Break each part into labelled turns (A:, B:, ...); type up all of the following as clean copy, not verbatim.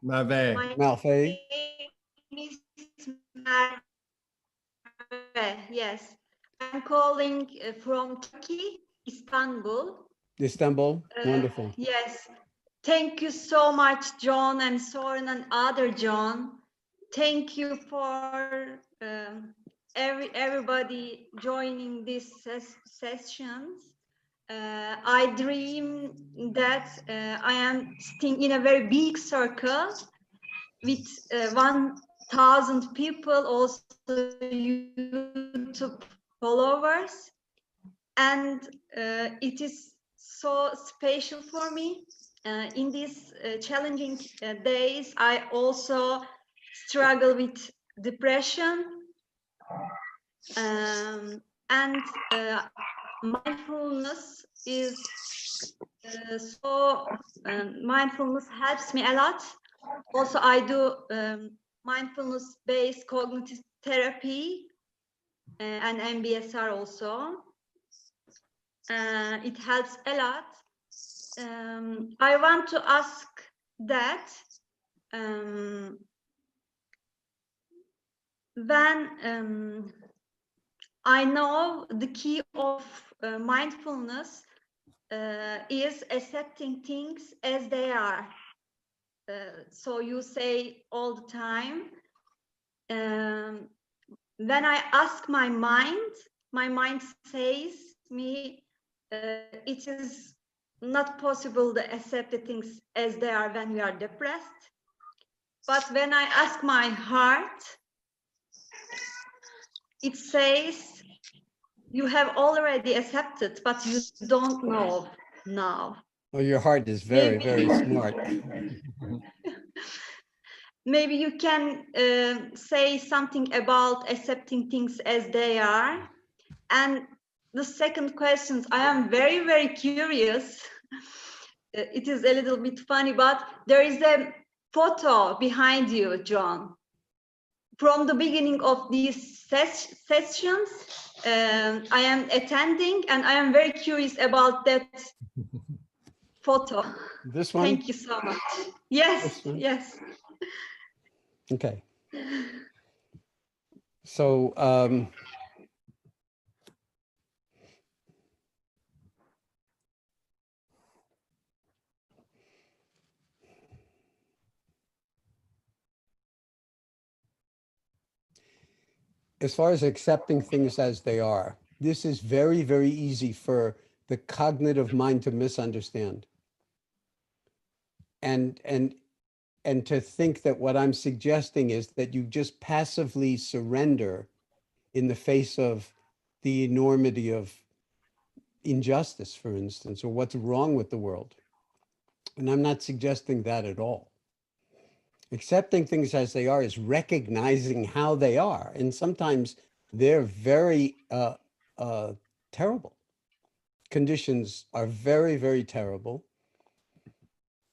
A: Merve.
B: My
C: Malfay.
B: name is Merve. Yes, I'm calling from Turkey, Istanbul.
C: Istanbul. Wonderful.
B: Yes, thank you so much, Jon and Soren and other Jon. Thank you for everybody joining these sessions. I dream that I am sitting in a very big circle with 1,000 people, also YouTube followers, and it is so special for me. In these challenging days, I also struggle with depression, and mindfulness is mindfulness helps me a lot. Also, I do mindfulness-based cognitive therapy and MBSR also. It helps a lot. I want to ask that when I know the key of mindfulness is accepting things as they are. So you say all the time, when I ask my mind says me, it is not possible to accept the things as they are when we are depressed. But when I ask my heart, it says, you have already accepted, but you don't know now.
C: Oh, your heart is very, very smart.
B: Maybe you can say something about accepting things as they are. And the second question, I am very, very curious. It is a little bit funny, but there is a photo behind you, Jon. From the beginning of these sessions, I am attending, and I am very curious about that photo.
C: This one?
B: Thank you so much. Yes, yes.
C: Okay. So, as far as accepting things as they are, this is very, very easy for the cognitive mind to misunderstand. And to think that what I'm suggesting is that you just passively surrender in the face of the enormity of injustice, for instance, or what's wrong with the world. And I'm not suggesting that at all. Accepting things as they are is recognizing how they are. And sometimes they're very terrible. Conditions are very, very terrible.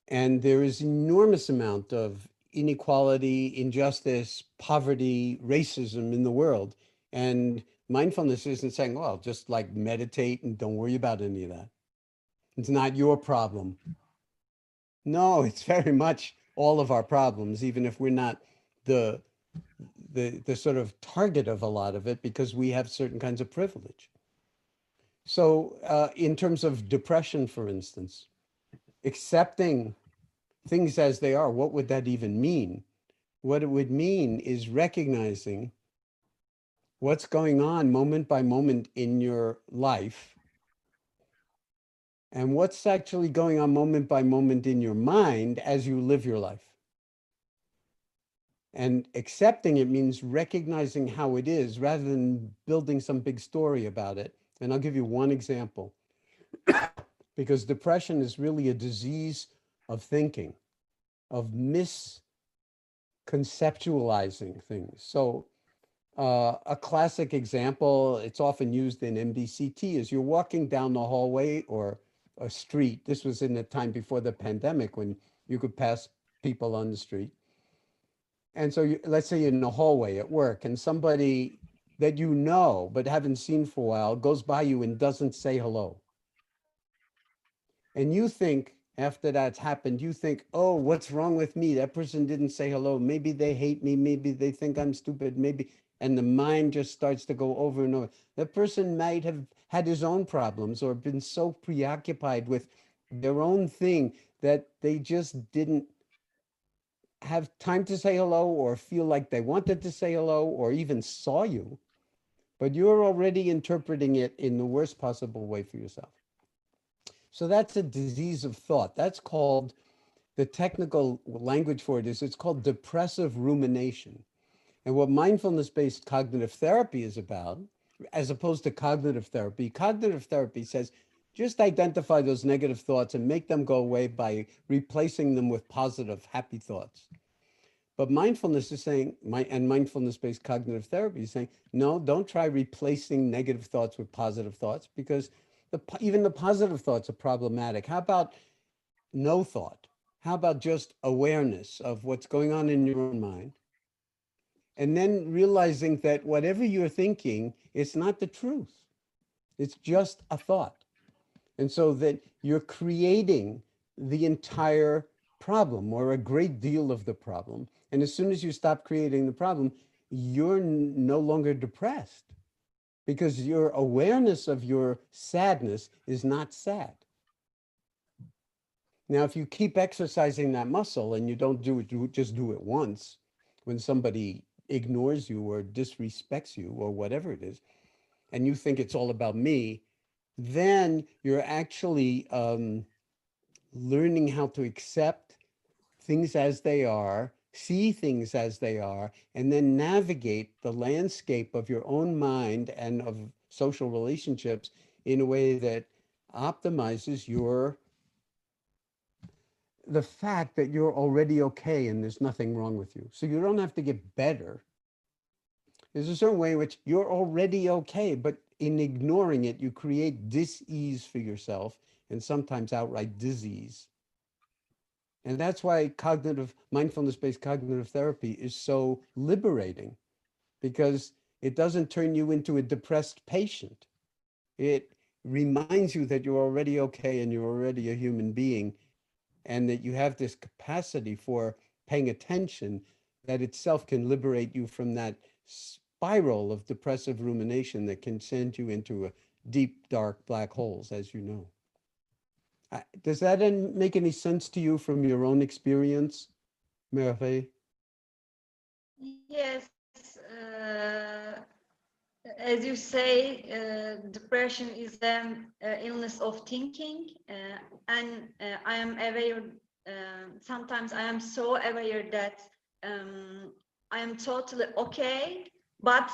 C: And there is enormous amount of inequality, injustice, poverty, racism in the world. And mindfulness isn't saying, well, just like meditate and don't worry about any of that. It's not your problem. No, it's very much all of our problems, even if we're not the sort of target of a lot of it, because we have certain kinds of privilege. So in terms of depression, for instance, accepting things as they are, what would that even mean? What it would mean is recognizing what's going on moment by moment in your life, and what's actually going on moment by moment in your mind as you live your life. And accepting it means recognizing how it is rather than building some big story about it. And I'll give you one example, because depression is really a disease of thinking, of misconceptualizing things. So a classic example, it's often used in MDCT, is you're walking down the hallway or a street. This was in the time before the pandemic when you could pass people on the street. And so let's say you're in the hallway at work and somebody that you know but haven't seen for a while goes by you and doesn't say hello. And you think, after that's happened, you think, oh, what's wrong with me? That person didn't say hello. Maybe they hate me. Maybe they think I'm stupid. Maybe, and the mind just starts to go over and over. That person might have had his own problems or been so preoccupied with their own thing that they just didn't have time to say hello or feel like they wanted to say hello or even saw you, but you're already interpreting it in the worst possible way for yourself. So that's a disease of thought. That's called, the technical language for it is, it's called depressive rumination. And what mindfulness-based cognitive therapy is about, as opposed to cognitive therapy says, just identify those negative thoughts and make them go away by replacing them with positive, happy thoughts. But mindfulness is saying, and mindfulness-based cognitive therapy is saying, no, don't try replacing negative thoughts with positive thoughts, because even the positive thoughts are problematic. How about no thought? How about just awareness of what's going on in your own mind? And then realizing that whatever you're thinking, it's not the truth. It's just a thought. And so that you're creating the entire problem or a great deal of the problem. And as soon as you stop creating the problem, you're no longer depressed, because your awareness of your sadness is not sad. Now, if you keep exercising that muscle and you don't do it, just do it once, when somebody ignores you or disrespects you or whatever it is, and you think it's all about me, then you're actually learning how to accept things as they are, see things as they are, and then navigate the landscape of your own mind and of social relationships in a way that optimizes the fact that you're already okay and there's nothing wrong with you. So you don't have to get better. There's a certain way in which you're already okay, but in ignoring it, you create dis-ease for yourself and sometimes outright disease. And that's why mindfulness-based cognitive therapy is so liberating, because it doesn't turn you into a depressed patient. It reminds you that you're already okay and you're already a human being, and that you have this capacity for paying attention that itself can liberate you from that spiral of depressive rumination that can send you into a deep, dark black holes, as you know. Does that make any sense to you from your own experience, Merveille?
B: Yes, as you say, depression is an illness of thinking, and I am aware, sometimes I am so aware that I am totally okay, but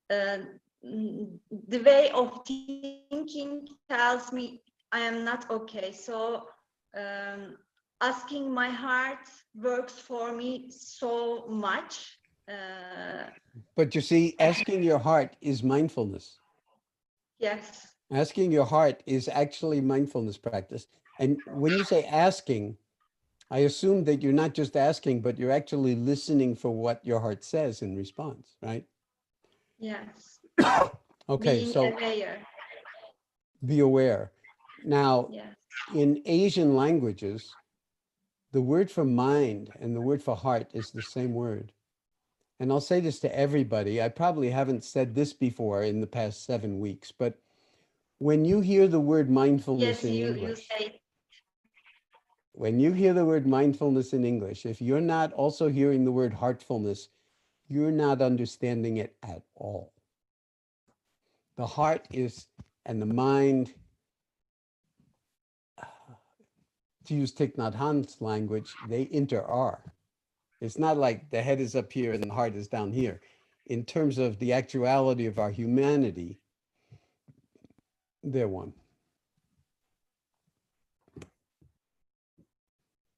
B: the way of thinking tells me I am not okay. So asking my heart works for me so much.
C: But you see, asking your heart is mindfulness.
B: Yes.
C: Asking your heart is actually mindfulness practice. And when you say asking, I assume that you're not just asking, but you're actually listening for what your heart says in response, right?
B: Yes.
C: Okay,
B: Being
C: so
B: aware.
C: be aware. Now,
B: Yes.
C: in Asian languages, the word for mind and the word for heart is the same word. And I'll say this to everybody. I probably haven't said this before in the past 7 weeks, but when you hear the word mindfulness
B: Yes,
C: in
B: you
C: English,
B: say.
C: when you hear the word mindfulness in English, if you're not also hearing the word heartfulness, you're not understanding it at all. The heart is, and the mind, to use Thich Nhat Hanh's language, they inter-are. It's not like the head is up here and the heart is down here. In terms of the actuality of our humanity, they're one.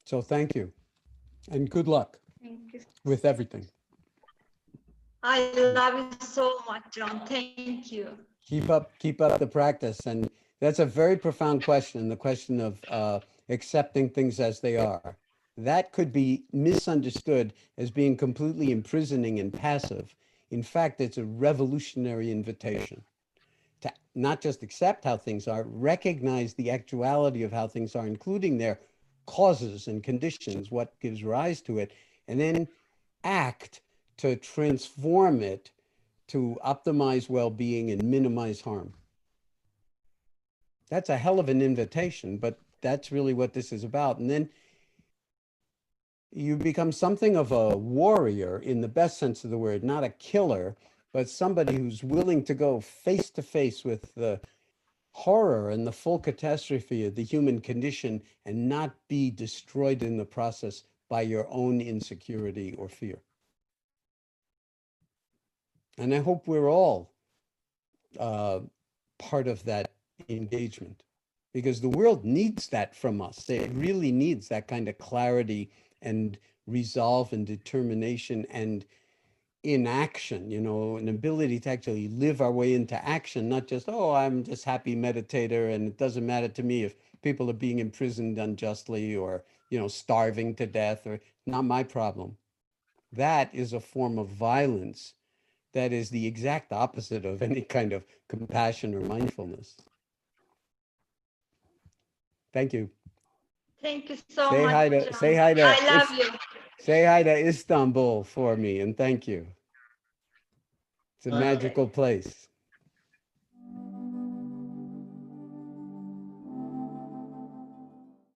C: So thank you, and good luck
B: Thank you.
C: with everything.
B: I love you so much, Jon. Thank you.
C: Keep up the practice. And that's a very profound question, the question of accepting things as they are. That could be misunderstood as being completely imprisoning and passive. In fact, it's a revolutionary invitation to not just accept how things are, recognize the actuality of how things are, including their causes and conditions, what gives rise to it, and then act to transform it to optimize well-being and minimize harm. That's a hell of an invitation, but that's really what this is about. And then you become something of a warrior in the best sense of the word, not a killer, but somebody who's willing to go face to face with the horror and the full catastrophe of the human condition and not be destroyed in the process by your own insecurity or fear. And I hope we're all part of that engagement, because the world needs that from us. It really needs that kind of clarity and resolve and determination and inaction, you know, an ability to actually live our way into action, not just, oh, I'm just happy meditator and it doesn't matter to me if people are being imprisoned unjustly or, you know, starving to death, or not my problem. That is a form of violence that is the exact opposite of any kind of compassion or mindfulness. Thank you.
B: Thank you so
C: Say
B: much,
C: hi to
B: Jon.
C: say hi to
B: I love you.
C: say hi to Istanbul for me, and thank you. It's a magical place.